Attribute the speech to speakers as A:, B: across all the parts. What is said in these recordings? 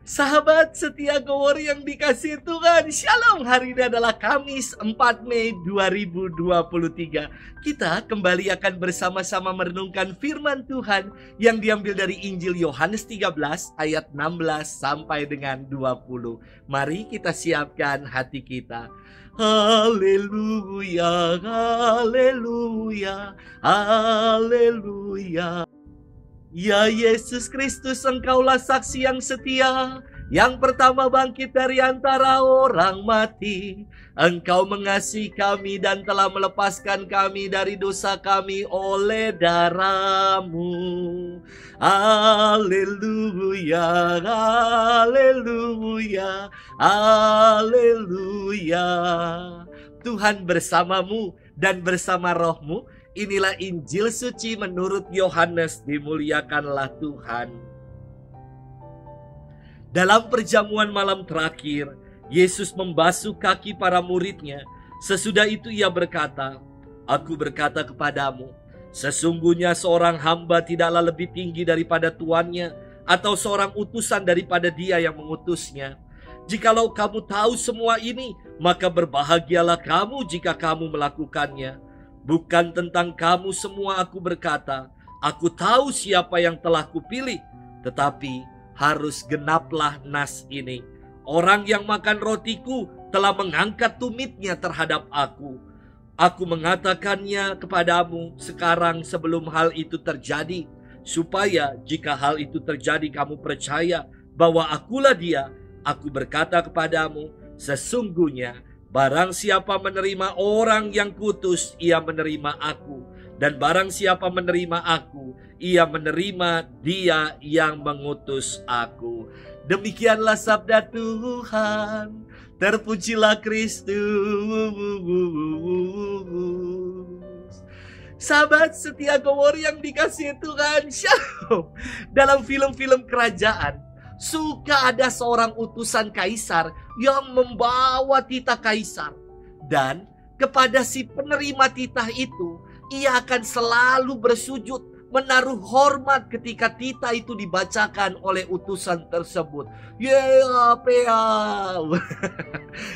A: Sahabat setia Gowori yang dikasihi Tuhan, Shalom. Hari ini adalah Kamis 4 Mei 2023. Kita kembali akan bersama-sama merenungkan firman Tuhan yang diambil dari Injil Yohanes 13 ayat 16 sampai dengan 20. Mari kita siapkan hati kita. Haleluya, haleluya, haleluya. Ya Yesus Kristus, Engkaulah saksi yang setia, yang pertama bangkit dari antara orang mati. Engkau mengasihi kami dan telah melepaskan kami dari dosa kami oleh darah-Mu. Haleluya, haleluya, haleluya. Tuhan bersamamu dan bersama rohmu. Inilah Injil suci menurut Yohanes, dimuliakanlah Tuhan. Dalam perjamuan malam terakhir, Yesus membasuh kaki para muridnya. Sesudah itu ia berkata, "Aku berkata kepadamu, sesungguhnya seorang hamba tidaklah lebih tinggi daripada tuannya, atau seorang utusan daripada dia yang mengutusnya. Jikalau kamu tahu semua ini, maka berbahagialah kamu jika kamu melakukannya. Bukan tentang kamu semua aku berkata, aku tahu siapa yang telah kupilih, tetapi harus genaplah nas ini. Orang yang makan rotiku telah mengangkat tumitnya terhadap aku. Aku mengatakannya kepadamu sekarang sebelum hal itu terjadi, supaya jika hal itu terjadi kamu percaya bahwa akulah dia. Aku berkata kepadamu, sesungguhnya barang siapa menerima orang yang kutus, ia menerima aku. Dan barang siapa menerima aku, ia menerima dia yang mengutus aku." Demikianlah sabda Tuhan. Terpujilah Kristus. Sahabat setia Gowori yang dikasihi Tuhan, Shalom. Dalam film-film kerajaan, suka ada seorang utusan kaisar yang membawa titah kaisar. Dan kepada si penerima titah itu, ia akan selalu bersujud, menaruh hormat ketika titah itu dibacakan oleh utusan tersebut.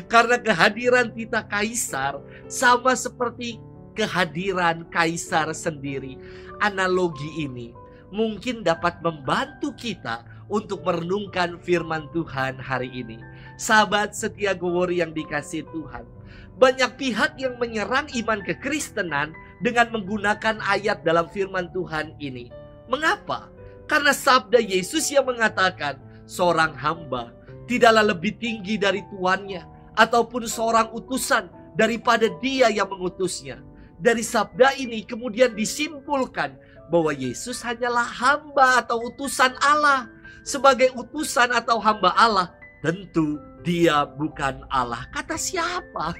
A: Karena kehadiran titah kaisar sama seperti kehadiran kaisar sendiri. Analogi ini mungkin dapat membantu kita untuk merenungkan firman Tuhan hari ini. Sahabat setia Gowori yang dikasihi Tuhan, banyak pihak yang menyerang iman kekristenan dengan menggunakan ayat dalam firman Tuhan ini. Mengapa? Karena sabda Yesus yang mengatakan, seorang hamba tidaklah lebih tinggi dari tuannya, ataupun seorang utusan daripada dia yang mengutusnya. Dari sabda ini kemudian disimpulkan bahwa Yesus hanyalah hamba atau utusan Allah. Sebagai utusan atau hamba Allah, tentu dia bukan Allah. Kata siapa?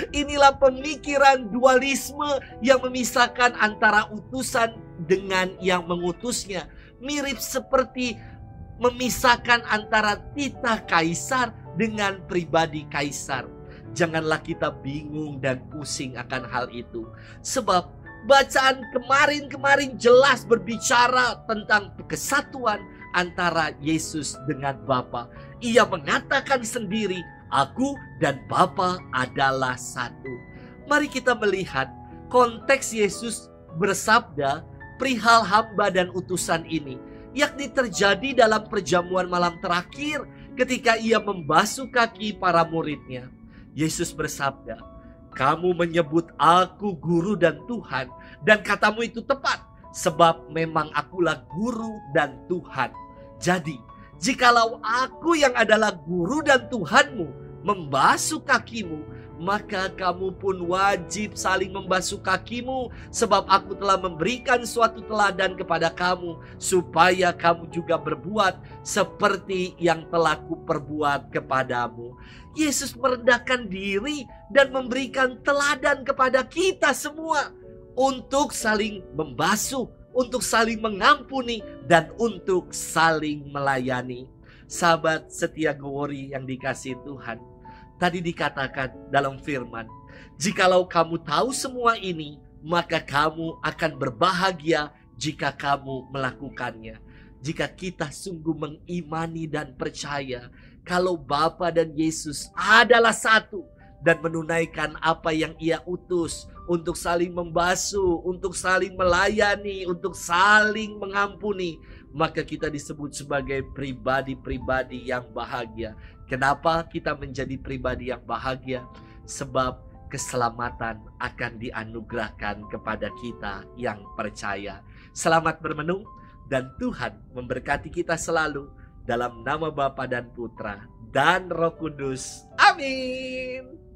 A: Inilah pemikiran dualisme yang memisahkan antara utusan dengan yang mengutusnya. Mirip seperti memisahkan antara titah kaisar dengan pribadi kaisar. Janganlah kita bingung dan pusing akan hal itu. Sebab bacaan kemarin jelas berbicara tentang kesatuan antara Yesus dengan Bapa. Ia mengatakan sendiri, aku dan Bapa adalah satu. Mari kita melihat konteks Yesus bersabda perihal hamba dan utusan ini, yakni terjadi dalam perjamuan malam terakhir ketika ia membasuh kaki para muridnya. Yesus bersabda, "Kamu menyebut aku guru dan Tuhan, dan katamu itu tepat, sebab memang akulah guru dan Tuhan. Jadi, jikalau aku yang adalah guru dan Tuhanmu membasuh kakimu, maka kamu pun wajib saling membasuh kakimu, sebab aku telah memberikan suatu teladan kepada kamu, supaya kamu juga berbuat seperti yang telah kuperbuat kepadamu." Yesus merendahkan diri dan memberikan teladan kepada kita semua untuk saling membasuh, untuk saling mengampuni, dan untuk saling melayani. Sahabat setia Gowori yang dikasihi Tuhan, tadi dikatakan dalam firman, jikalau kamu tahu semua ini, maka kamu akan berbahagia jika kamu melakukannya. Jika kita sungguh mengimani dan percaya kalau Bapa dan Yesus adalah satu dan menunaikan apa yang Ia utus untuk saling membasuh, untuk saling melayani, untuk saling mengampuni, maka kita disebut sebagai pribadi-pribadi yang bahagia. Kenapa kita menjadi pribadi yang bahagia? Sebab keselamatan akan dianugerahkan kepada kita yang percaya. Selamat bermenung dan Tuhan memberkati kita selalu dalam nama Bapa dan Putra dan Roh Kudus. Amin.